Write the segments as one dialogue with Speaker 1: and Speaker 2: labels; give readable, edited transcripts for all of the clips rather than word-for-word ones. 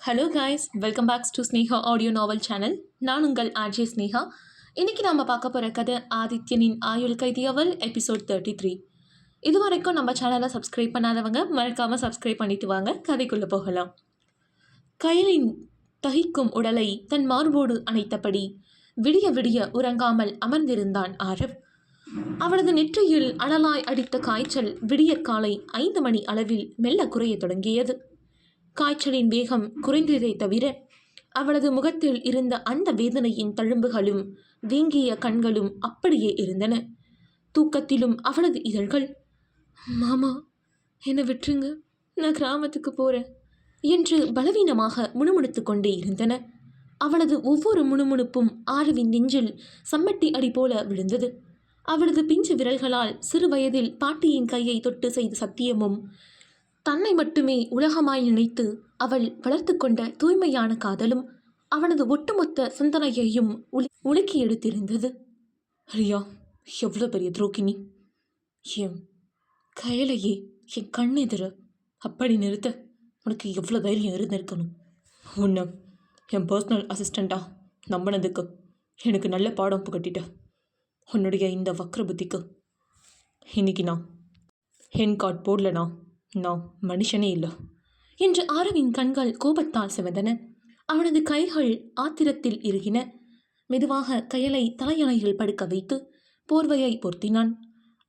Speaker 1: Hello guys, welcome backs to Sneha audio novel channel. நான் உங்கள் RJ Sneha. இன்றைக்கி நாம் பார்க்க போகிற கதை ஆதித்யனின் ஆயுள் கைதியவள் எபிசோட் 33. இது வரைக்கும் நம்ம சேனலை சப்ஸ்கிரைப் பண்ணாதவங்க மறக்காமல் சப்ஸ்கிரைப் பண்ணிட்டு வாங்க. கதைக்குள்ளே போகலாம். கயலின் தகிக்கும் உடலை தன் மார்போடு அணைத்தபடி விடிய விடிய உறங்காமல் அமர்ந்திருந்தான் ஆரவ். அவளது நெற்றியில் அனலாய் அடித்த காய்ச்சல் விடியற் காலை 5 மணி அளவில் மெல்ல குறைய தொடங்கியது. காய்ச்சலின் வேகம் குறைந்ததை தவிர அவளது முகத்தில் இருந்த அந்த வேதனையின் தழும்புகளும் வீங்கிய கண்களும் அப்படியே இருந்தன. தூக்கத்திலும் அவளது இதழ்கள், மாமா என்னை விட்டுருங்க, நான் கிராமத்துக்கு போகிறேன் என்று பலவீனமாக முணுமுணுத்து கொண்டே இருந்தன. அவளது ஒவ்வொரு முணுமுணுப்பும் ஆரவின் நெஞ்சில் சம்மட்டி அடி போல விழுந்தது. அவளது பிஞ்சு விரல்களால் சிறு வயதில் பாட்டியின் கையை தொட்டு செய்த சத்தியமும், தன்னை மட்டுமே உலகமாய் நினைத்து அவள் வளர்த்து கொண்ட தூய்மையான காதலும் அவனது ஒட்டுமொத்த சிந்தனையையும் உலுக்கி எடுத்திருந்தது. ரியா எவ்வளோ பெரிய துரோகினி! என் கையிலையே என் கண்ணெதிர அப்படி நிறுத்த உனக்கு எவ்வளோ தைரியம் இருந்திருக்கணும். உன்னை என் பர்சனல் அசிஸ்டண்ட்டாக நம்பினதுக்கு எனக்கு நல்ல பாடம் புகட்டிட்ட. உன்னுடைய இந்த வக்ர புத்திக்கு இன்னைக்கு நான் ஹென் கார்ட் போடலனா நான் மனுஷனே இல்லை என்று ஆரவின் கண்கள் கோபத்தால் சிவந்தன. அவனது கைகள் ஆத்திரத்தில் இறுகின. மெதுவாக கயலை தலையணையில் படுக்க வைத்து போர்வையை பொருத்தினான்.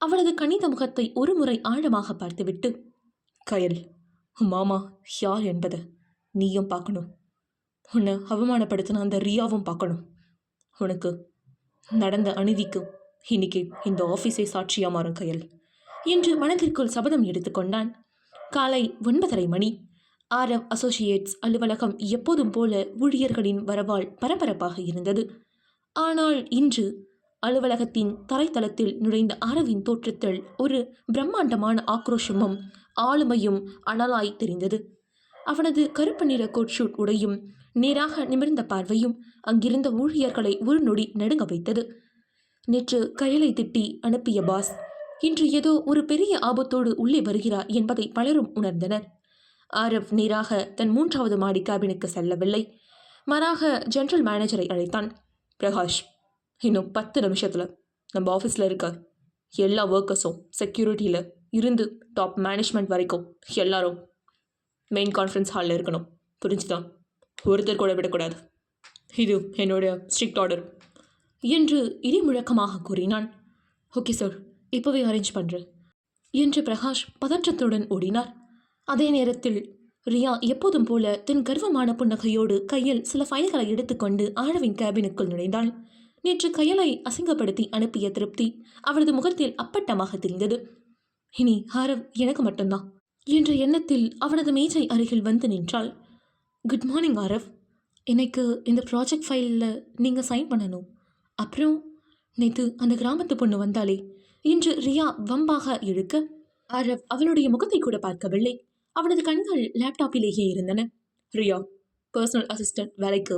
Speaker 1: அவளது கனித முகத்தை ஒரு முறை ஆழமாக பார்த்துவிட்டு, கயல், மாமா யார் என்பதை நீயும் பார்க்கணும். உன்னை அவமானப்படுத்தின அந்த ரியாவும் பார்க்கணும். உனக்கு நடந்த அநீதிக்கு இன்னைக்கு இந்த ஆஃபீஸே சாட்சியாக மாறும் கயல் என்று மனதிற்குள் சபதம் எடுத்துக்கொண்டான். காலை 9:30 மணி. ஆரவ் அசோசியேட்ஸ் அலுவலகம் எப்போதும் போல ஊழியர்களின் வரவால் பரபரப்பாக இருந்தது. ஆனால் இன்று அலுவலகத்தின் தரைத்தளத்தில் நுழைந்த ஆரவின் தோற்றத்தில் ஒரு பிரம்மாண்டமான ஆக்ரோஷமும் ஆளுமையும் அனலாய் தெரிந்தது. அவனது கருப்பு நிற கோட் ஷூட் உடையும் நேராக நிமிர்ந்த பார்வையும் அங்கிருந்த ஊழியர்களை ஒரு நொடி நடுங்க வைத்தது. நேற்று கயலை திட்டி அனுப்பிய பாஸ் இன்று ஏதோ ஒரு பெரிய ஆபத்தோடு உள்ளே வருகிறார் என்பதை பலரும் உணர்ந்தனர். ஆரவ் நேராக தன் 3வது மாடி கேபினுக்கு செல்லவில்லை. மாறாக ஜெனரல் மேனேஜரை அழைத்தான். பிரகாஷ், இன்னும் 10 நிமிஷத்தில் நம்ம ஆஃபீஸில் இருக்க எல்லா ஒர்க்கர்ஸும் செக்யூரிட்டியில் இருந்து டாப் மேனேஜ்மெண்ட் வரைக்கும் எல்லாரும் மெயின் கான்ஃபரன்ஸ் ஹாலில் இருக்கணும். புரிஞ்சுதான்? ஒருத்தர் கூட விடக்கூடாது. இது என்னுடைய ஸ்ட்ரிக்ட் ஆர்டர் என்று இடிமுழக்கமாக கூறினான். ஓகே சார், இப்போவே அரேஞ்ச் பண்ணுறேன் என்று பிரகாஷ் பதற்றத்துடன் ஓடினார். அதே நேரத்தில் ரியா எப்போதும் போல தன் கர்வமான புன்னகையோடு கையில் சில ஃபைல்களை எடுத்துக்கொண்டு ஆரவின் கேபினுக்குள் நுழைந்தாள். நேற்று கையலை அசிங்கப்படுத்தி அனுப்பிய திருப்தி அவளது முகத்தில் அப்பட்டமாக தெரிந்தது. இனி ஆரவ் எனக்கு மட்டும்தான் என்ற எண்ணத்தில் அவனது மேஜை அருகில் வந்து நின்றாள். குட் மார்னிங் ஆரவ், எனக்கு இந்த ப்ராஜெக்ட் ஃபைலில் நீங்கள் சைன் பண்ணணும். அப்புறம் நேற்று அந்த கிராமத்து பொண்ணு வந்தாலே என்று ரியா வம்பாக இழுக்க ஆரவ் அவளுடைய முகத்தை கூட பார்க்கவில்லை. அவனது கண்கள் லேப்டாப்பிலேயே இருந்தன. ரியா, பர்சனல் அசிஸ்டன்ட் வேலைக்கு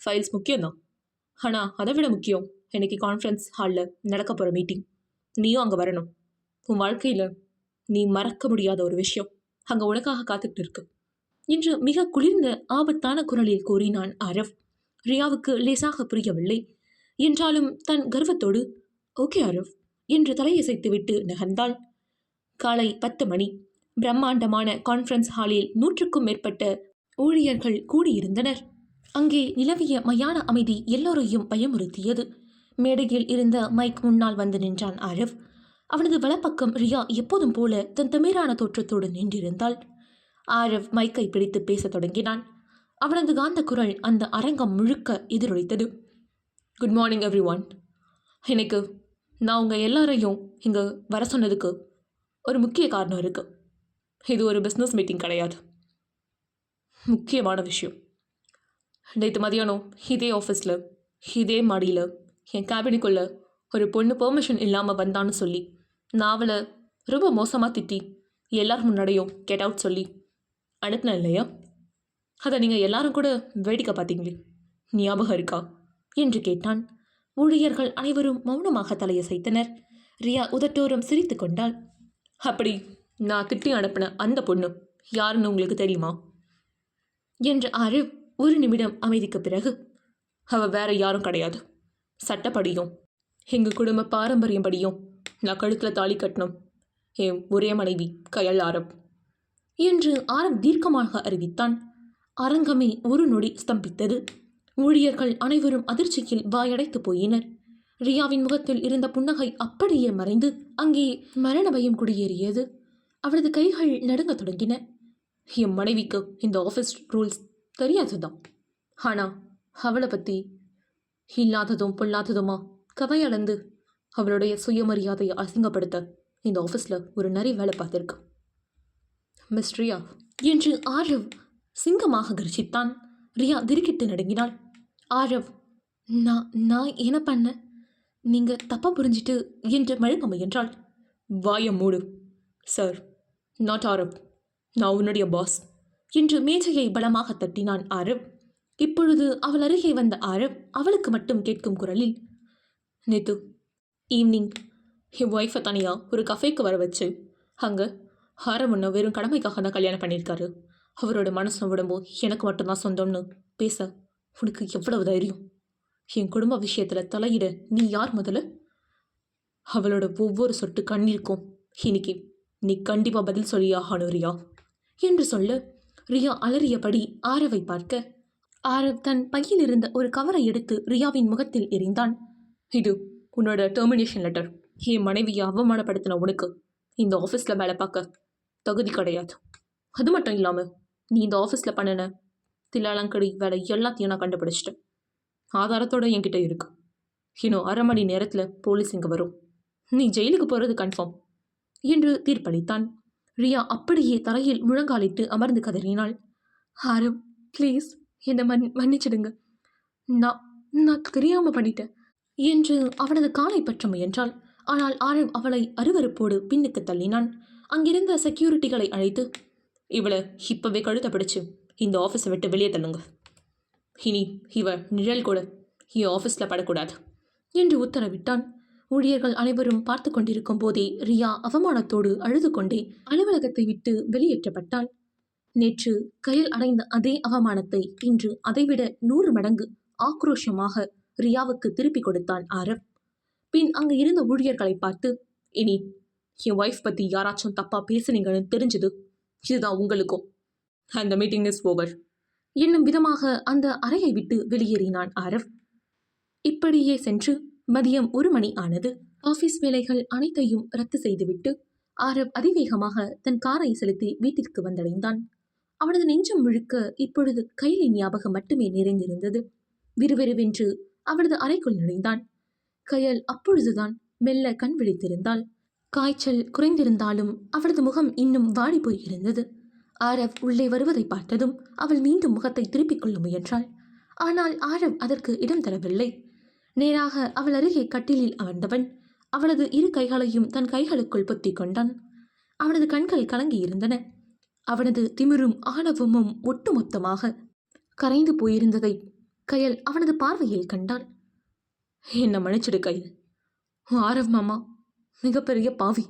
Speaker 1: ஃபைல்ஸ் முக்கியம்தான். ஆனால் அதை விட முக்கியம் இன்னைக்கு கான்ஃபரன்ஸ் ஹாலில் நடக்க போகிற மீட்டிங். நீயும் அங்கே வரணும். உன் வாழ்க்கையில் நீ மறக்க முடியாத ஒரு விஷயம் அங்கே உனக்காக காத்துக்கிட்டு இருக்கு என்று மிக குளிர்ந்த ஆபத்தான குரலில் கூறினான் ஆரவ். ரியாவுக்கு லேசாக புரியவில்லை. என்றாலும் தன் கர்வத்தோடு ஓகே ஆரவ் என்று தலையசைத்துவிட்டு நகர்ந்தாள். காலை 10 மணி. பிரம்மாண்டமான கான்ஃபரன்ஸ் ஹாலில் 100க்கும் மேற்பட்ட ஊழியர்கள் கூடியிருந்தனர். அங்கே நிலவிய மயான அமைதி எல்லோரையும் பயமுறுத்தியது. மேடையில் இருந்த மைக் முன்னால் வந்து நின்றான் ஆரவ். அவனது வலப்பக்கம் ரியா எப்போதும் போல தன் தமிழான தோற்றத்தோடு நின்றிருந்தாள். ஆரவ் மைக்கை பிடித்து பேசத் தொடங்கினான். அவனது காந்த குரல் அந்த அரங்கம் முழுக்க எதிரொலித்தது. Good morning every one. எனக்கு நான் உங்கள் எல்லாரையும் இங்கே வர சொன்னதுக்கு ஒரு முக்கிய காரணம் இருக்குது. இது ஒரு பிஸ்னஸ் மீட்டிங் கிடையாது. முக்கியமான விஷயம். நேற்று மதியானம் இதே ஆஃபீஸில் இதே மாடியில் என் கேபினுக்குள்ளே ஒரு பொண்ணு பெர்மிஷன் இல்லாமல் வந்தான்னு சொல்லி நான் அவளை ரொம்ப மோசமாக திட்டி எல்லாரும் முன்னாடியும் கெட் அவுட் சொல்லி அனுப்பினேன் இல்லையா? அதை நீங்கள் எல்லாரும் கூட வேடிக்கை பார்த்தீங்களே, ஞாபகம் இருக்கா என்று கேட்டான். ஊழியர்கள் அனைவரும் மௌனமாக தலையசைத்தனர். ரியா உதட்டோரம் சிரித்து கொண்டாள். அப்படி நான் திட்டி அனுப்பின அந்த பொண்ணு யாருன்னு உங்களுக்கு தெரியுமா? என்று ஆரவ் ஒரு நிமிடம் அமைதிக்கு பிறகு, அவ வேற யாரும் கிடையாது. சட்டப்படியும் எங்கள் குடும்ப பாரம்பரியப்படியும் நான் கழுத்தில் தாலி கட்டணும் என் ஒரே மனைவி கயல் ஆரவ் என்று ஆரவ் தீர்க்கமாக அறிவித்தான். அரங்கமே ஒரு நொடி ஸ்தம்பித்தது. ஊழியர்கள் அனைவரும் அதிர்ச்சியில் வாயடைத்து போயினர். ரியாவின் முகத்தில் இருந்த புன்னகை அப்படியே மறைந்து அங்கே மரண பயம் குடியேறியது. அவளது கைகள் நடுங்க தொடங்கின. என் மனைவிக்கு இந்த ஆஃபீஸ் ரூல்ஸ் தெரியாதுதான். ஆனால் அவளை பற்றி இல்லாததும் பொல்லாததுமா கதையளந்து அவளுடைய சுயமரியாதையை அசிங்கப்படுத்த இந்த ஆஃபீஸில் ஒரு நிறைய வேலை பார்த்துருக்கு. மிஸ் ரியா என்று ஆரவ் சிங்கமாக கர்ஜித்தான். ரியா திடுக்கிட்டு நடுங்கினாள். ஆரவ், நான் என்ன பண்ண? நீங்கள் தப்பாக புரிஞ்சிட்டு என்று மழுப்ப முயன்றாள். வாய மூடு. சார், நாட் ஆரவ், நான் உன்னுடைய பாஸ் என்று மேஜையை பலமாக தட்டினான் ஆரவ். இப்பொழுது அவள் அருகே வந்த ஆரவ் அவளுக்கு மட்டும் கேட்கும் குரலில், நேத்து ஈவினிங் என் ஒய்ஃபை தனியாக ஒரு கஃபேக்கு வர வச்சு அங்கே ஆரவ் ஒன்று வெறும் கடமைக்காக தான் கல்யாணம் பண்ணியிருக்காரு. அவரோட மனசு உடம்போ எனக்கு மட்டும்தான் சொந்தம்னு பேச உனக்கு எவ்வளவு தைரியம்? என் குடும்ப விஷயத்தில் தலையிட நீ யார் முதல்ல? அவளோட ஒவ்வொரு சொட்டு கண்ணீருக்கும் இன்னைக்கு நீ கண்டிப்பாக பதில் சொல்லியாகணும் ரியா என்று சொல்ல, ரியா அலறியபடி ஆரவை பார்க்க, ஆரவ் தன் பையில் இருந்த ஒரு கவரை எடுத்து ரியாவின் முகத்தில் எறிந்தான். இது உன்னோட டெர்மினேஷன் லெட்டர். என் மனைவியை அவமானப்படுத்தின உனக்கு இந்த ஆஃபீஸில் வேலை பார்க்க தகுதி கிடையாது. அது மட்டும் இல்லாமல் நீ இந்த ஆஃபீஸில் பண்ணின தில்லாலங்கடி வேலை எல்லாத்தையும் நான் கண்டுபிடிச்சிட்டேன். ஆதாரத்தோடு என்கிட்ட இருக்கு. இன்னும் 1/2 மணி நேரத்தில் போலீஸ் இங்கே வரும். நீ ஜெயிலுக்கு போகிறது கன்ஃபார்ம் என்று தீர்ப்பளித்தான். ரியா அப்படியே தரையில் முழங்காலிட்டு அமர்ந்து கதறினாள். ஆரவ், ப்ளீஸ் என்னை மன்னிச்சிடுங்க. நான் தெரியாமல் பண்ணிட்டேன் என்று அவனது காலை பற்ற முயன்றாள். ஆனால் ஆரவ் அவளை அருவருப்போடு பின்னுக்கு தள்ளினான். அங்கிருந்த செக்யூரிட்டிகளை அழைத்து, இவளை இப்போவே கழுத்தை பிடிச்சு இந்த ஆஃபீஸை விட்டு வெளியே தள்ளுங்க. இனி இவ நிழல் கூட என் ஆஃபீஸில் படக்கூடாது என்று உத்தரவிட்டான். ஊழியர்கள் அனைவரும் பார்த்து கொண்டிருக்கும் போதே ரியா அவமானத்தோடு அழுது கொண்டே அலுவலகத்தை விட்டு வெளியேற்றப்பட்டாள். நேற்று கயல் அடைந்த அதே அவமானத்தை இன்று அதைவிட 100 மடங்கு ஆக்ரோஷமாக ரியாவுக்கு திருப்பி கொடுத்தான் ஆரவ். பின் அங்கு இருந்த ஊழியர்களை பார்த்து, இனி என் ஒய்ஃப் பற்றி யாராச்சும் தப்பாக பேசுனீங்கன்னு தெரிஞ்சது இதுதான் உங்களுக்கும். அந்த மீட்டிங் இஸ் ஓவர் என்னும் விதமாக அந்த அறையை விட்டு வெளியேறினான் ஆரவ். இப்படியே சென்று மதியம் 1 மணி ஆனது. ஆஃபீஸ் வேலைகள் அனைத்தையும் ரத்து செய்துவிட்டு ஆரவ் அதிவேகமாக தன் காரை செலுத்தி வீட்டிற்கு வந்தடைந்தான். அவனது நெஞ்சம் முழுக்க இப்பொழுது கைலின் ஞாபகம் மட்டுமே நிறைந்திருந்தது. விறுவிறுவென்று அவனது அறைக்குள் நுழைந்தான். கயல் அப்பொழுதுதான் மெல்ல கண் விழித்திருந்தாள். காய்ச்சல் குறைந்திருந்தாலும் அவளது முகம் இன்னும் வாடி போயிருந்தது. ஆரவ் உள்ளே வருவதை பார்த்ததும் அவள் மீண்டும் முகத்தை திருப்பிக் கொள்ள முயன்றாள். ஆனால் ஆரவ் அதற்கு இடம் தரவில்லை. நேராக அவள் அருகே கட்டிலில் அமர்ந்தவன் அவளது 2 கைகளையும் தன் கைகளுக்குள் பொத்திக் கொண்டான். அவனது கண்கள் கலங்கியிருந்தன. அவனது திமிரும் ஆணவமும் ஒட்டுமொத்தமாக கரைந்து போயிருந்ததை கயல் அவனது பார்வையில் கண்டாள். என்ன மன்னிச்சிடு கயல். ஆரவ் மாமா மிகப்பெரிய பாவி.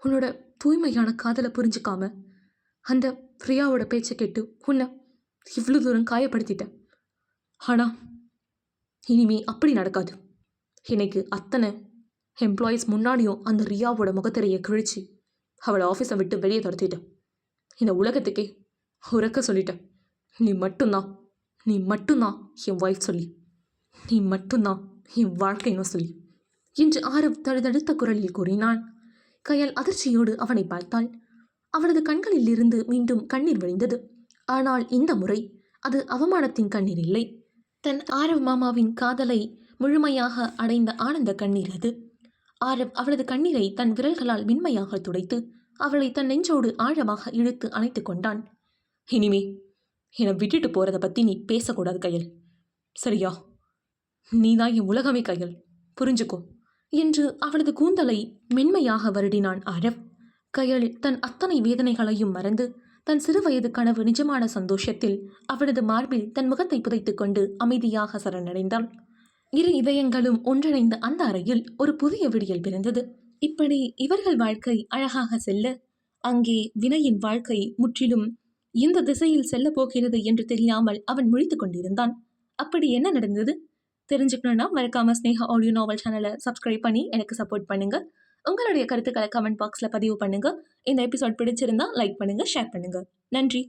Speaker 1: உன்னோட தூய்மையான காதலை புரிஞ்சுக்காம அந்த பிரியாவோட பேச்சை கேட்டு உன்னை இவ்வளோ தூரம் காயப்படுத்திட்டேன். ஆனால் இனிமே அப்படி நடக்காது. இன்னைக்கு அத்தனை எம்ப்ளாயீஸ் முன்னாடியும் அந்த ரியாவோட முகத்திரையை கிழிச்சு அவளை ஆஃபீஸை விட்டு வெளியே துரத்திட்டேன். இந்த உலகத்துக்கே உறக்க சொல்லிட்டேன், நீ மட்டும்தான் என் ஒய்ஃப் சொல்லி, நீ மட்டும்தான் என் வாழ்க்கைன்னு சொல்லி என்று ஆரவ் தடுத்தடுத்த குரலில் கூறினான். கயல் அதிர்ச்சியோடு அவனை பார்த்தாள். அவனது கண்களில் இருந்து மீண்டும் கண்ணீர் வழிந்தது. ஆனால் இந்த முறை அது அவமானத்தின் கண்ணீர் இல்லை, தன் ஆரவ் மாமாவின் காதலை முழுமையாக அடைந்த ஆனந்த கண்ணீர் அது. ஆரவ் அவளது கண்ணீரை தன் விரல்களால் மென்மையாக துடைத்து அவளை தன் நெஞ்சோடு ஆழமாக இழுத்து அணைத்து கொண்டான். இனிமே என்னை விட்டுட்டு போறதை பற்றி நீ பேசக்கூடாது கயல், சரியா? நீதான் என் உலகமே கயல், புரிஞ்சுக்கோ என்று அவளது கூந்தலை மென்மையாக வருடினான் ஆரவ். கயல் தன் அத்தனை வேதனைகளையும் மறந்து தன் சிறுவயது கனவு நிஜமான சந்தோஷத்தில் அவளது மார்பில் தன் முகத்தை புதைத்து கொண்டு அமைதியாக சரணடைந்தாள். 2 இதயங்களும் ஒன்றிணைந்த அந்த அறையில் ஒரு புதிய விடியல் பிறந்தது. இப்படி இவர்கள் வாழ்க்கை அழகாக செல்ல, அங்கே வினயின் வாழ்க்கை முற்றிலும் இந்த திசையில் செல்ல போகிறது என்று தெரியாமல் அவன் முழித்துக் கொண்டிருந்தான். அப்படி என்ன நடந்தது தெரிஞ்சுக்கணும்னா மறக்காம ஸ்னேகா ஆடியோ நாவல் சேனலை சப்ஸ்கிரைப் பண்ணி எனக்கு சப்போர்ட் பண்ணுங்க. உங்களுடைய கருத்துக்களை கமெண்ட் பாக்ஸ்ல பதிவு பண்ணுங்க. இந்த எபிசோட் பிடிச்சிருந்தா லைக் பண்ணுங்க, ஷேர் பண்ணுங்க. நன்றி.